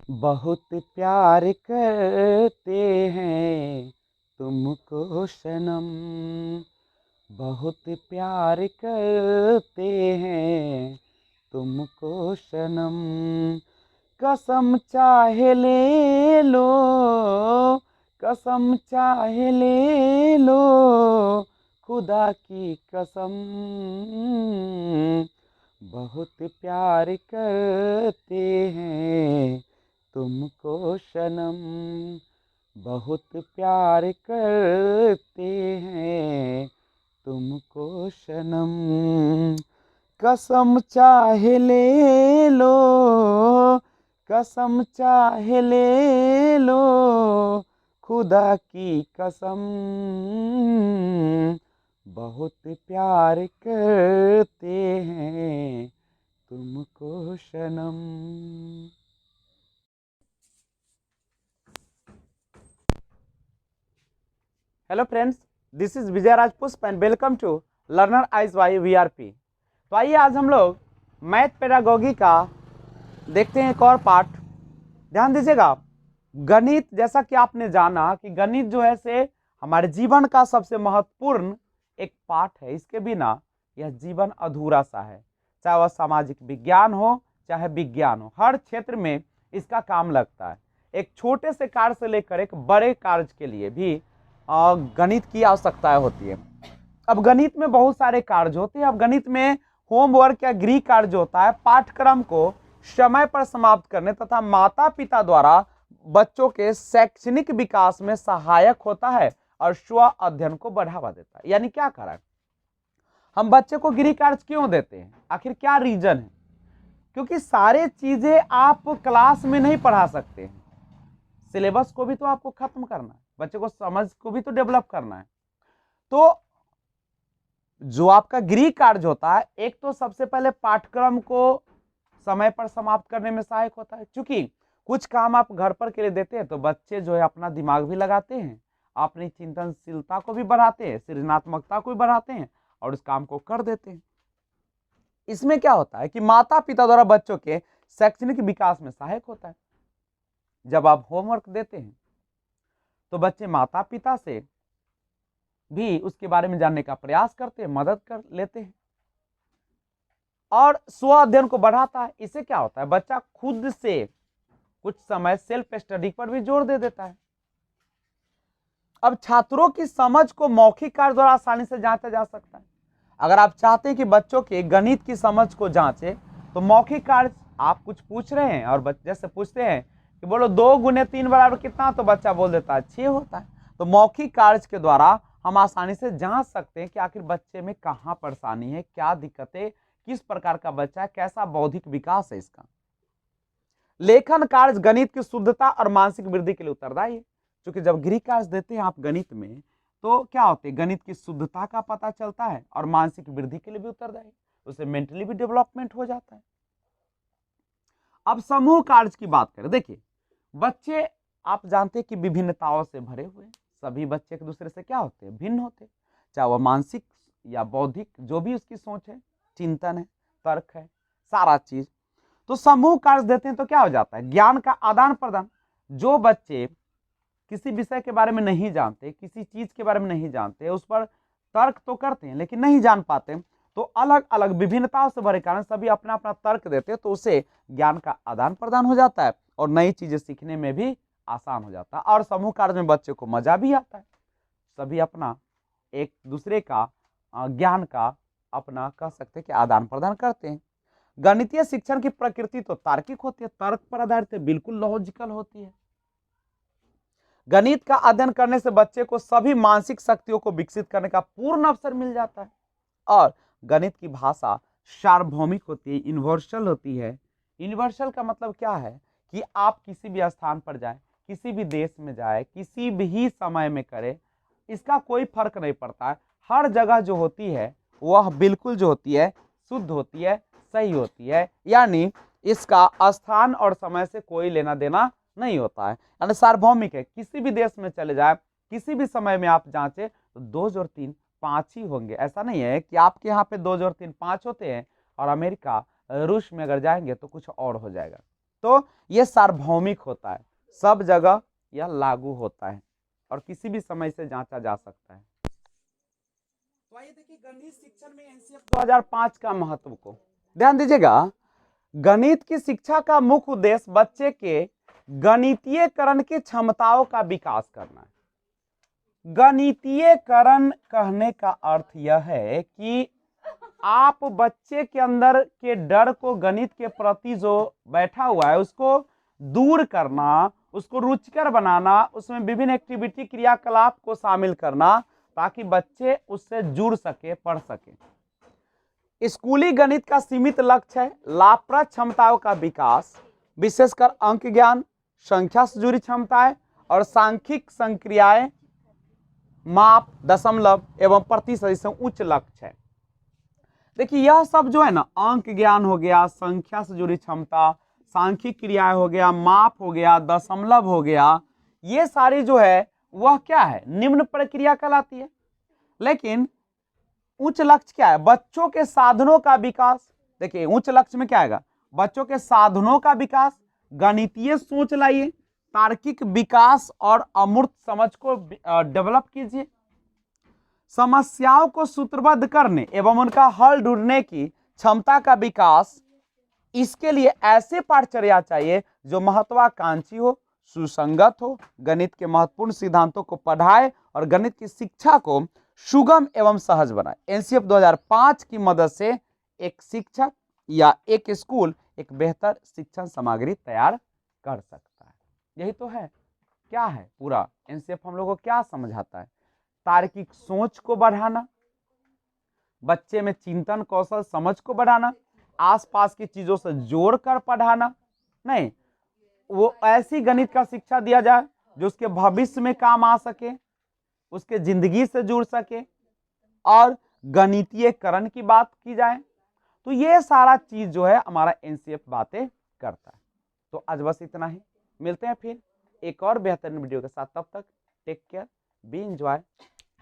बहुत प्यार करते हैं तुमको सनम, बहुत प्यार करते हैं तुमको सनम। कसम चाहे ले लो, कसम चाहे ले लो, खुदा की कसम। बहुत प्यार करते हैं तुमको सनम, बहुत प्यार करते हैं तुमको सनम। कसम चाहे ले लो, कसम चाहे ले लो, खुदा की कसम। बहुत प्यार करते हैं तुमको सनम। Hello friends, this is Vijay Rajpushp and welcome to learner eyes Y VRP. तो आइए आज हम लोग मैथ पेडागोगी का देखते हैं एक और पार्ट। ध्यान दीजिएगा, गणित, जैसा कि आपने जाना कि गणित जो है से हमारे जीवन का सबसे महत्वपूर्ण एक पार्ट है। इसके बिना यह जीवन अधूरा सा है। चाहे वह सामाजिक विज्ञान हो चाहे विज्ञान हो, हर क्षेत्र में इसका काम लगता है। एक छोटे से कार्य से लेकर एक बड़े कार्य के लिए भी गणित की आवश्यकता होती है। अब गणित में बहुत सारे कार्य होते हैं। अब गणित में होमवर्क या गृह कार्य होता है, पाठ्यक्रम को समय पर समाप्त करने तथा माता पिता द्वारा बच्चों के शैक्षणिक विकास में सहायक होता है और स्व अध्ययन को बढ़ावा देता है। यानी क्या करें, हम बच्चे को गृह कार्य क्यों देते हैं, आखिर क्या रीजन है? क्योंकि सारे चीजें आप क्लास में नहीं पढ़ा सकते हैं। सिलेबस को भी तो आपको खत्म करना है, बच्चे को समझ को भी तो डेवलप करना है। तो जो आपका गृह कार्य होता है, एक तो सबसे पहले पाठ्यक्रम को समय पर समाप्त करने में सहायक होता है। क्योंकि कुछ काम आप घर पर के लिए देते हैं तो बच्चे जो है अपना दिमाग भी लगाते हैं, अपनी चिंतनशीलता को भी बढ़ाते हैं, सृजनात्मकता को भी बढ़ाते हैं और उस काम को कर देते हैं। इसमें क्या होता है कि माता पिता द्वारा बच्चों के शैक्षणिक विकास में सहायक होता है। जब आप होमवर्क देते हैं तो बच्चे माता पिता से भी उसके बारे में जानने का प्रयास करते हैं, मदद कर लेते हैं और स्व अध्ययन को बढ़ाता है। इससे क्या होता है, बच्चा खुद से कुछ समय सेल्फ स्टडी पर भी जोर दे देता है। अब छात्रों की समझ को मौखिक कार्य द्वारा आसानी से जांचा जा सकता है। अगर आप चाहते हैं कि बच्चों के गणित की समझ को जांचे तो मौखिक कार्य, आप कुछ पूछ रहे हैं और बच्चे से पूछते हैं कि बोलो 2 गुने 3 बराबर कितना, तो बच्चा बोल देता है 6 होता है। तो मौखिक कार्य के द्वारा हम आसानी से जांच सकते हैं कि आखिर बच्चे में कहाँ परेशानी है, क्या दिक्कतें, किस प्रकार का बच्चा है, कैसा बौद्धिक विकास है इसका। लेखन कार्य गणित की शुद्धता और मानसिक वृद्धि के लिए उत्तरदायी है। क्योंकि जब गृह कार्य देते हैं आप गणित में तो क्या होते हैं, गणित की शुद्धता का पता चलता है और मानसिक वृद्धि के लिए भी उत्तरदायी, उससे मेंटली भी डेवलपमेंट हो जाता है। अब समूह कार्य की बात करें, देखिए बच्चे, आप जानते हैं कि विभिन्नताओं से भरे हुए हैं। सभी बच्चे एक दूसरे से क्या होते हैं, भिन्न होते हैं, चाहे वह मानसिक या बौद्धिक, जो भी उसकी सोच है, चिंतन है, तर्क है, सारा चीज। तो समूह कार्य देते हैं तो क्या हो जाता है, ज्ञान का आदान प्रदान। जो बच्चे किसी विषय के बारे में नहीं जानते, किसी चीज के बारे में नहीं जानते, उस पर तर्क तो करते हैं लेकिन नहीं जान पाते, तो अलग अलग विभिन्नताओं से भरे कारण सभी अपना अपना तर्क देते हैं, तो उससे ज्ञान का आदान प्रदान हो जाता है और नई चीजें सीखने में भी आसान हो जाता है। और समूह कार्य में बच्चे को मजा भी आता है, सभी अपना एक दूसरे का ज्ञान का अपना कह सकते हैं कि आदान प्रदान करते हैं। गणितीय शिक्षण की प्रकृति तो तार्किक होती है, तर्क पर आधारित है, बिल्कुल लॉजिकल होती है। गणित का अध्ययन करने से बच्चे को सभी मानसिक शक्तियों को विकसित करने का पूर्ण अवसर मिल जाता है। और गणित की भाषा सार्वभौमिक होती है, यूनिवर्सल होती है। यूनिवर्सल का मतलब क्या है कि आप किसी भी स्थान पर जाए, किसी भी देश में जाए, किसी भी समय में करें, इसका कोई फर्क नहीं पड़ता है। हर जगह जो होती है वह बिल्कुल जो होती है शुद्ध होती है, सही होती है। यानी इसका स्थान और समय से कोई लेना देना नहीं होता है, यानी सार्वभौमिक है। किसी भी देश में चले जाए, किसी भी समय में आप जांचे तो 2 जोड़ 3 5 ही होंगे। ऐसा नहीं है कि आपके यहाँ पे 2 जोड़ 3 5 होते हैं और अमेरिका, रूस में अगर जाएंगे तो कुछ और हो जाएगा। तो ये सार्वभौमिक होता है, सब जगह यह लागू होता है और किसी भी समय से जांचा जा सकता है। तो आइए देखिए गणित शिक्षण में एनसीएफ 2005 का महत्व को ध्यान दीजिएगा। गणित की शिक्षा का मुख्य उद्देश्य बच्चे के गणितीयकरण की क्षमताओं का विकास करना है। गणितीयकरण कहने का अर्थ यह है कि आप बच्चे के अंदर के डर को गणित के प्रति जो बैठा हुआ है उसको दूर करना, उसको रुचिकर बनाना, उसमें विभिन्न एक्टिविटी क्रियाकलाप को शामिल करना ताकि बच्चे उससे जुड़ सके, पढ़ सके। स्कूली गणित का सीमित लक्ष्य है लाभप्रद क्षमताओं का विकास, विशेषकर अंक ज्ञान, संख्या से जुड़ी क्षमताएं और सांख्यिक संक्रियाएं, माप, दशमलव एवं प्रतिशत से उच्च लक्ष्य है। देखिए यह सब जो है ना, अंक ज्ञान हो गया, संख्या से जुड़ी क्षमता, सांख्यिक क्रियाएं हो गया, माप हो गया, दशमलव हो गया, ये सारी जो है वह क्या है, निम्न प्रक्रिया कहलाती है। लेकिन उच्च लक्ष्य क्या है, बच्चों के साधनों का विकास। देखिए उच्च लक्ष्य में क्या आएगा, बच्चों के साधनों का विकास, गणितीय सोच लाइए, तार्किक विकास और अमूर्त समझ को डेवलप कीजिए, समस्याओं को सूत्रबद्ध करने एवं उनका हल ढूंढने की क्षमता का विकास। इसके लिए ऐसे पाठचर्या चाहिए जो महत्वाकांक्षी हो, सुसंगत हो, गणित के महत्वपूर्ण सिद्धांतों को पढ़ाए और गणित की शिक्षा को सुगम एवं सहज बनाए। एनसीएफ 2005 की मदद से एक शिक्षक या एक स्कूल एक बेहतर शिक्षण सामग्री तैयार कर सकता है। यही तो है, क्या है पूरा एनसीएफ हम लोगों को क्या समझाता है, तार्किक सोच को बढ़ाना, बच्चे में चिंतन कौशल समझ को बढ़ाना, आसपास की चीजों से जोड़कर पढ़ाना, नहीं वो ऐसी गणित का शिक्षा दिया जाए जो उसके भविष्य में काम आ सके, उसके जिंदगी से जुड़ सके और गणितीयकरण की बात की जाए। तो ये सारा चीज जो है हमारा एनसीएफ बातें करता है। तो आज बस इतना ही, मिलते हैं फिर एक और बेहतरीन वीडियो के साथ। तब तक टेक केयर, बी एंजॉय।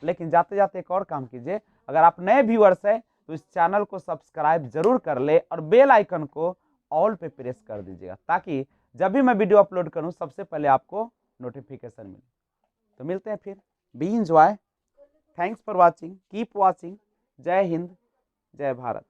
लेकिन जाते जाते एक और काम कीजिए, अगर आप नए व्यूअर्स हैं तो इस चैनल को सब्सक्राइब जरूर कर ले और बेल आइकन को ऑल पे प्रेस कर दीजिएगा ताकि जब भी मैं वीडियो अपलोड करूं सबसे पहले आपको नोटिफिकेशन मिले। तो मिलते हैं फिर, B enjoy, thanks for watching, keep watching. जय हिंद, जय भारत।